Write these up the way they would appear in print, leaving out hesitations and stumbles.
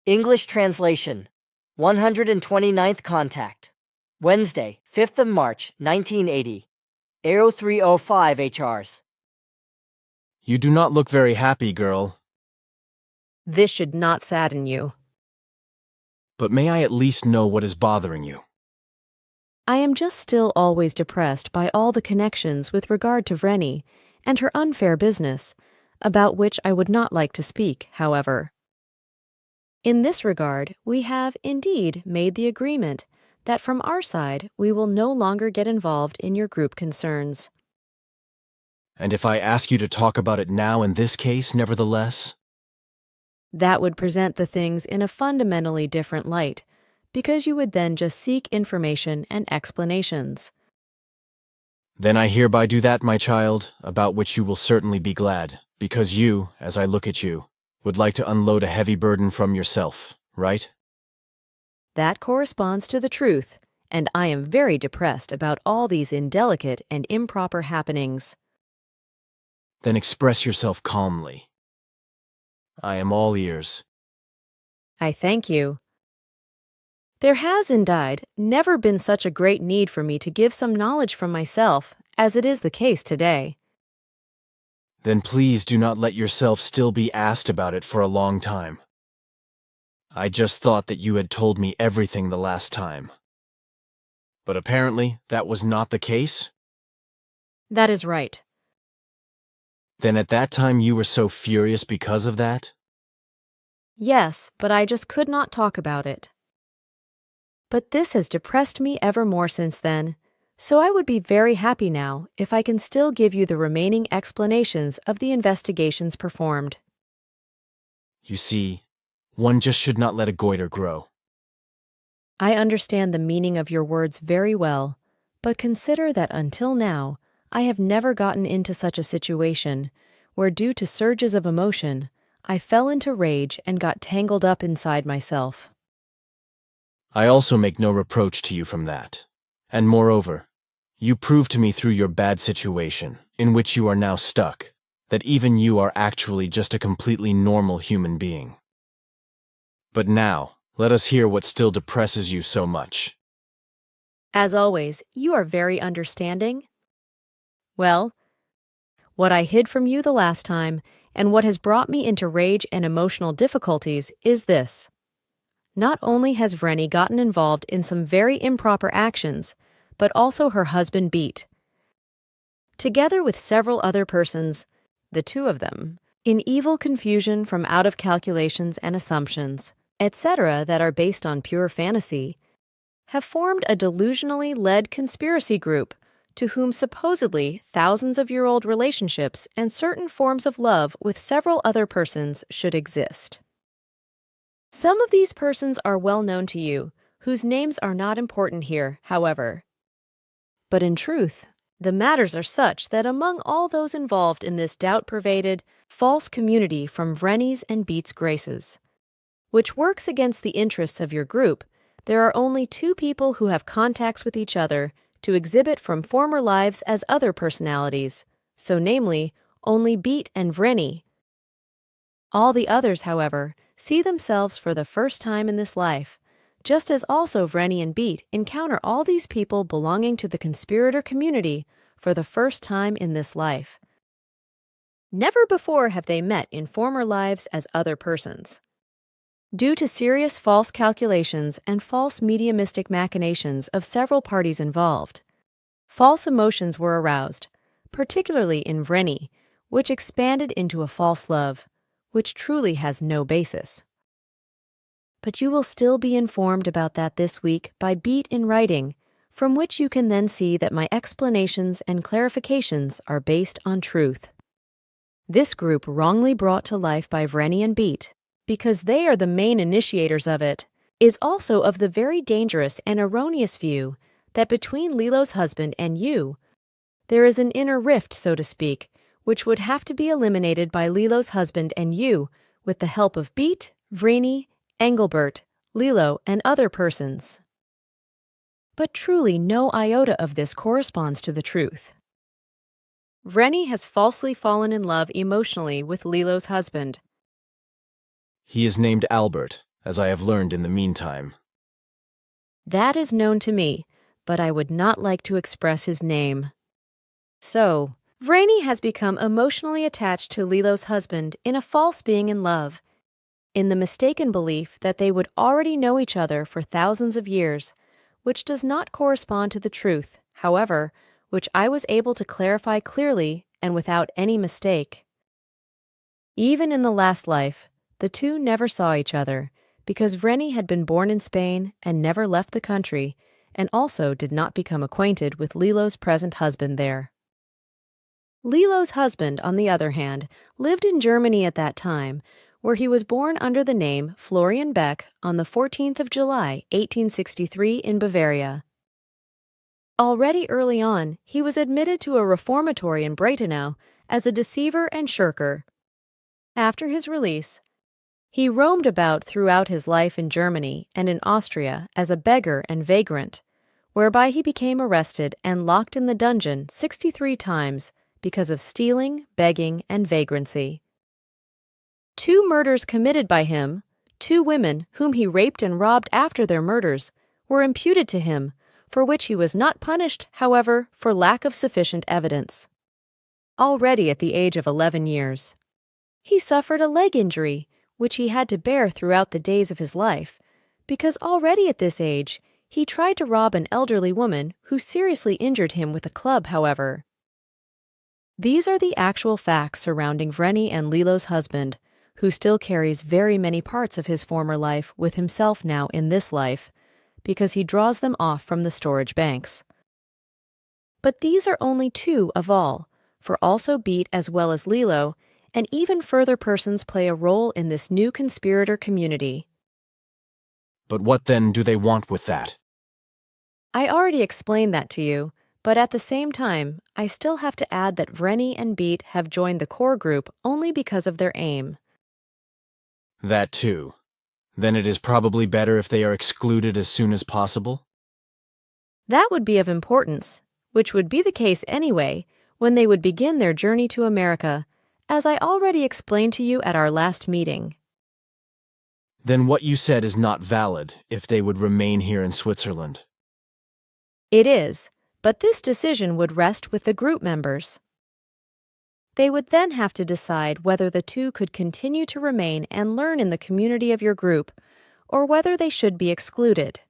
English translation. 129th contact. Wednesday, 5th of March, 1980. Aero 305 HRs. You do not look very happy, girl. This should not sadden you. But may I at least know what is bothering you? I am just still always depressed by all the connections with regard to Vreni and her unfair business, about which I would not like to speak, however. In this regard, we have, indeed, made the agreement that from our side we will no longer get involved in your group concerns. And if I ask you to talk about it now in this case, nevertheless? That would present the things in a fundamentally different light, because you would then just seek information and explanations. Then I hereby do that, my child, about which you will certainly be glad, because you, as I look at you, would like to unload a heavy burden from yourself, right? That corresponds to the truth, and I am very depressed about all these indelicate and improper happenings. Then express yourself calmly. I am all ears. I thank you. There has, indeed, never been such a great need for me to give some knowledge from myself, as it is the case today. Then please do not let yourself still be asked about it for a long time. I just thought that you had told me everything the last time. But apparently that was not the case? That is right. Then at that time you were so furious because of that? Yes, but I just could not talk about it. But this has depressed me ever more since then, so I would be very happy now if I can still give you the remaining explanations of the investigations performed. You see, one just should not let a goiter grow. I understand the meaning of your words very well, but consider that until now, I have never gotten into such a situation where, due to surges of emotion, I fell into rage and got tangled up inside myself. I also make no reproach to you from that. And moreover, you prove to me through your bad situation, in which you are now stuck, that even you are actually just a completely normal human being. But now, let us hear what still depresses you so much. As always, you are very understanding. Well, what I hid from you the last time, and what has brought me into rage and emotional difficulties, is this. Not only has Vreni gotten involved in some very improper actions, but also her husband Beat. Together with several other persons, the two of them, in evil confusion from out of calculations and assumptions, etc., that are based on pure fantasy, have formed a delusionally led conspiracy group to whom supposedly thousands-of-year-old relationships and certain forms of love with several other persons should exist. Some of these persons are well known to you, whose names are not important here, however. But in truth, the matters are such that among all those involved in this doubt-pervaded, false community from Vreni's and Beat's graces, which works against the interests of your group, there are only two people who have contacts with each other to exhibit from former lives as other personalities, so namely, only Beat and Vreni. All the others, however, see themselves for the first time in this life, just as also Vreni and Beat encounter all these people belonging to the conspirator community for the first time in this life. Never before have they met in former lives as other persons. Due to serious false calculations and false mediumistic machinations of several parties involved, false emotions were aroused, particularly in Vreni, which expanded into a false love, which truly has no basis. But you will still be informed about that this week by Beat in writing, from which you can then see that my explanations and clarifications are based on truth. This group wrongly brought to life by Vreni and Beat, because they are the main initiators of it, is also of the very dangerous and erroneous view that between Lilo's husband and you, there is an inner rift, so to speak, which would have to be eliminated by Lilo's husband and you with the help of Beat, Vreni, Engelbert, Lilo, and other persons. But truly no iota of this corresponds to the truth. Vreni has falsely fallen in love emotionally with Lilo's husband. He is named Albert, as I have learned in the meantime. That is known to me, but I would not like to express his name. So, Vreni has become emotionally attached to Lilo's husband in a false being in love, in the mistaken belief that they would already know each other for thousands of years, which does not correspond to the truth, however, which I was able to clarify clearly and without any mistake. Even in the last life, the two never saw each other, because Vreni had been born in Spain and never left the country, and also did not become acquainted with Lilo's present husband there. Lilo's husband, on the other hand, lived in Germany at that time, where he was born under the name Florian Beck on the 14th of July, 1863 in Bavaria. Already early on, he was admitted to a reformatory in Breitenau as a deceiver and shirker. After his release, he roamed about throughout his life in Germany and in Austria as a beggar and vagrant, whereby he became arrested and locked in the dungeon 63 times because of stealing, begging, and vagrancy. 2 murders committed by him, 2 women whom he raped and robbed after their murders, were imputed to him, for which he was not punished, however, for lack of sufficient evidence. Already at the age of 11 years, he suffered a leg injury, which he had to bear throughout the days of his life, because already at this age he tried to rob an elderly woman who seriously injured him with a club, however. These are the actual facts surrounding Vreni and Lilo's husband, who still carries very many parts of his former life with himself now in this life, because he draws them off from the storage banks. But these are only 2 of all, for also Beat as well as Lilo, and even further persons play a role in this new conspirator community. But what then do they want with that? I already explained that to you, but at the same time, I still have to add that Vreni and Beat have joined the core group only because of their aim. That too. Then it is probably better if they are excluded as soon as possible? That would be of importance, which would be the case anyway, when they would begin their journey to America, as I already explained to you at our last meeting. Then what you said is not valid if they would remain here in Switzerland. It is, but this decision would rest with the group members. They would then have to decide whether the 2 could continue to remain and learn in the community of your group, or whether they should be excluded.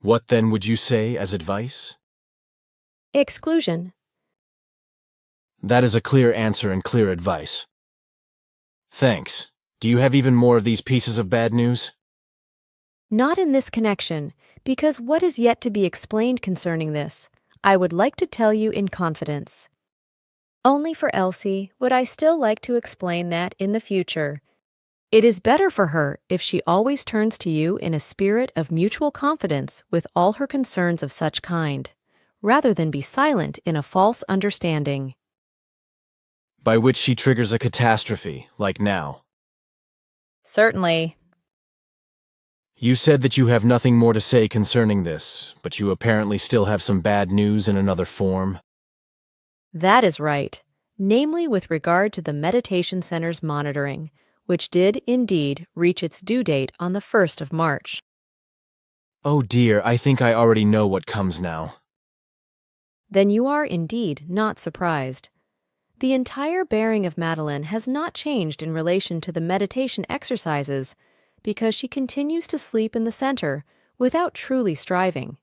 What then would you say as advice? Exclusion. That is a clear answer and clear advice. Thanks. Do you have even more of these pieces of bad news? Not in this connection, because what is yet to be explained concerning this, I would like to tell you in confidence. Only for Elsie would I still like to explain that in the future, it is better for her if she always turns to you in a spirit of mutual confidence with all her concerns of such kind, rather than be silent in a false understanding. By which she triggers a catastrophe, like now. Certainly. You said that you have nothing more to say concerning this, but you apparently still have some bad news in another form. That is right, namely with regard to the Meditation Center's monitoring, which did, indeed, reach its due date on the 1st of March. Oh dear, I think I already know what comes now. Then you are indeed not surprised. The entire bearing of Madeline has not changed in relation to the meditation exercises, because she continues to sleep in the center without truly striving.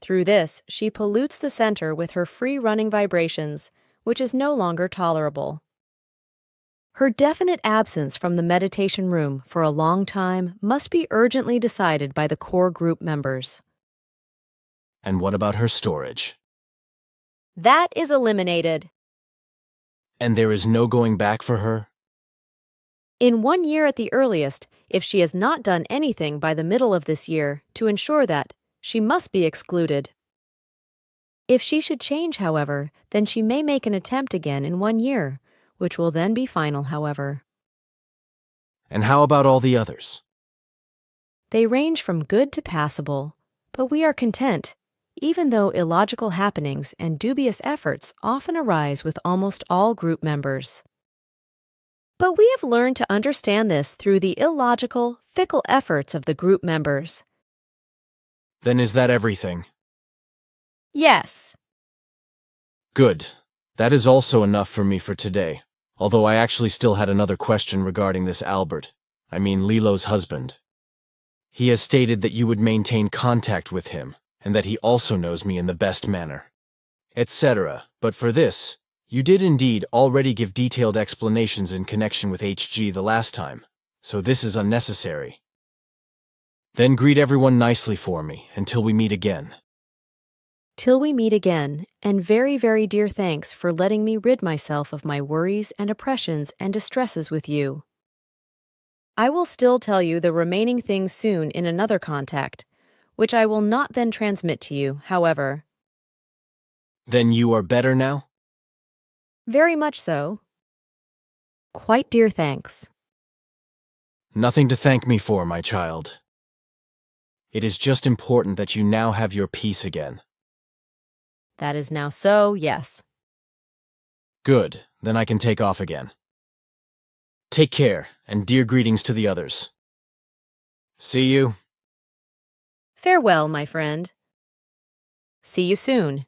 Through this, she pollutes the center with her free-running vibrations, which is no longer tolerable. Her definite absence from the meditation room for a long time must be urgently decided by the core group members. And what about her storage? That is eliminated. And there is no going back for her? In 1 year at the earliest, if she has not done anything by the middle of this year to ensure that, she must be excluded. If she should change, however, then she may make an attempt again in 1 year, which will then be final, however. And how about all the others? They range from good to passable, but we are content, even though illogical happenings and dubious efforts often arise with almost all group members. But we have learned to understand this through the illogical, fickle efforts of the group members. Then is that everything? Yes. Good. That is also enough for me for today, although I actually still had another question regarding this Albert. I mean Lilo's husband. He has stated that you would maintain contact with him, and that he also knows me in the best manner, etc. But for this, you did indeed already give detailed explanations in connection with HG the last time, so this is unnecessary. Then greet everyone nicely for me until we meet again. Till we meet again, and very, very dear thanks for letting me rid myself of my worries and oppressions and distresses with you. I will still tell you the remaining things soon in another contact, which I will not then transmit to you, however. Then you are better now? Very much so. Quite dear thanks. Nothing to thank me for, my child. It is just important that you now have your peace again. That is now so, yes. Good, then I can take off again. Take care, and dear greetings to the others. See you. Farewell, my friend. See you soon.